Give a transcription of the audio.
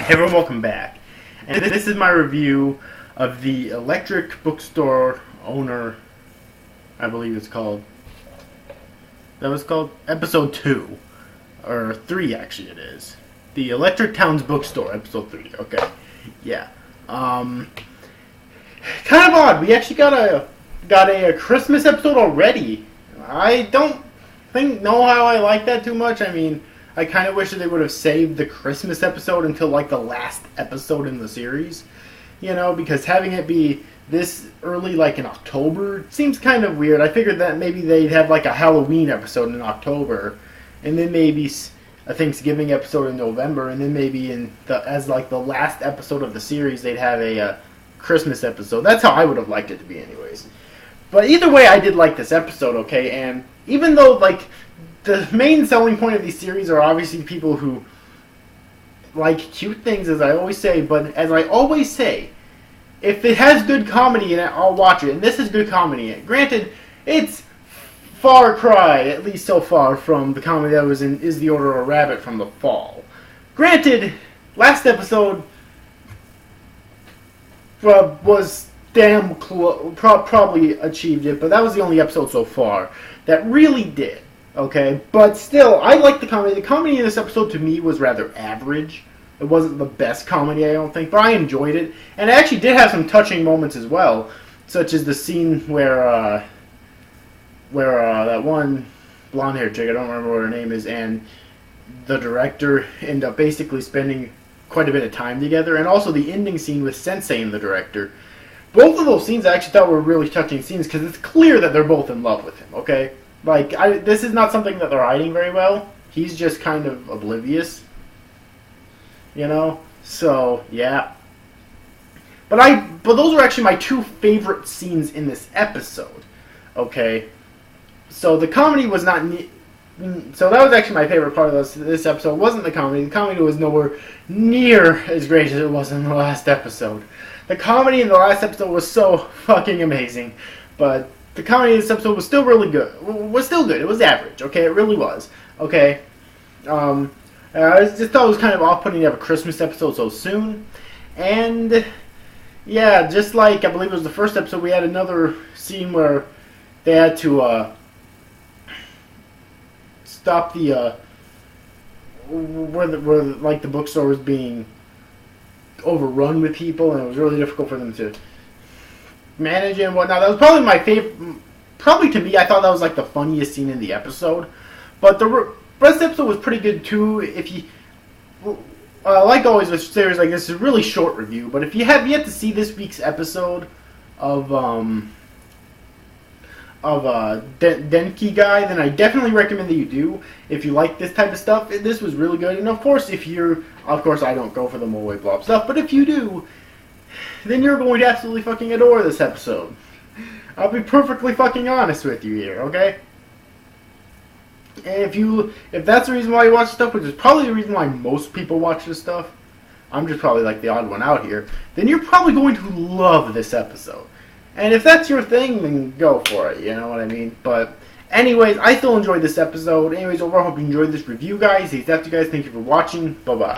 Hey everyone, welcome back. And this is my review of the Electric Bookstore Owner, I believe it's called. That was called Episode 2. Or 3, actually it is. The Electric Towns Bookstore, Episode 3. Okay. Yeah. Kind of odd. We actually got a Christmas episode already. I don't know how I like that too much. I mean, I kind of wish that they would have saved the Christmas episode until like the last episode in the series, because having it be this early, like in October, seems kind of weird. I figured that maybe they'd have like a Halloween episode in October, and then maybe a Thanksgiving episode in November, and then maybe as like the last episode of the series, they'd have a Christmas episode. That's how I would have liked it to be, anyways. But either way, I did like this episode, okay? And even though like the main selling point of these series are obviously people who like cute things, as I always say. But as I always say, if it has good comedy in it, I'll watch it. And this is good comedy in it. Granted, it's far cry, at least so far, from the comedy that was in Is the Order a Rabbit from the fall. Granted, last episode was damn close, probably achieved it, but that was the only episode so far that really did. Okay, but still, I like the comedy. The comedy in this episode, to me, was rather average. It wasn't the best comedy, I don't think, but I enjoyed it. And it actually did have some touching moments as well, such as the scene where that one blonde-haired chick, I don't remember what her name is, and the director end up basically spending quite a bit of time together, and also the ending scene with Sensei and the director. Both of those scenes I actually thought were really touching scenes, because it's clear that they're both in love with him, okay? Like, this is not something that they're hiding very well. He's just kind of oblivious. So, yeah. But those are actually my two favorite scenes in this episode. Okay? So the comedy was not... So that was actually my favorite part of this episode. It wasn't the comedy. The comedy was nowhere near as great as it was in the last episode. The comedy in the last episode was so fucking amazing. But the comedy in this episode was still really good. Was still good. It was average, okay? It really was. Okay? I just thought it was kind of off-putting to have a Christmas episode so soon. And, yeah, just like, I believe it was the first episode, we had another scene where they had to, stop the, where the bookstore was being overrun with people, and it was really difficult for them to manage it and whatnot. That was probably my favorite. Probably to me, I thought that was like the funniest scene in the episode. But the rest of the episode was pretty good too. If you like always with series like this, is a really short review. But if you have yet to see this week's episode of Denki Guy, then I definitely recommend that you do. If you like this type of stuff, this was really good. And of course, I don't go for the Moe Blob stuff, but if you do, then you're going to absolutely fucking adore this episode. I'll be perfectly fucking honest with you here, okay? And if that's the reason why you watch stuff, which is probably the reason why most people watch this stuff, I'm just probably like the odd one out here, then you're probably going to love this episode. And if that's your thing, then go for it, you know what I mean? But anyways, I still enjoyed this episode. Anyways, overall, I hope you enjoyed this review, guys. Hey, that's you guys. Thank you for watching. Bye-bye.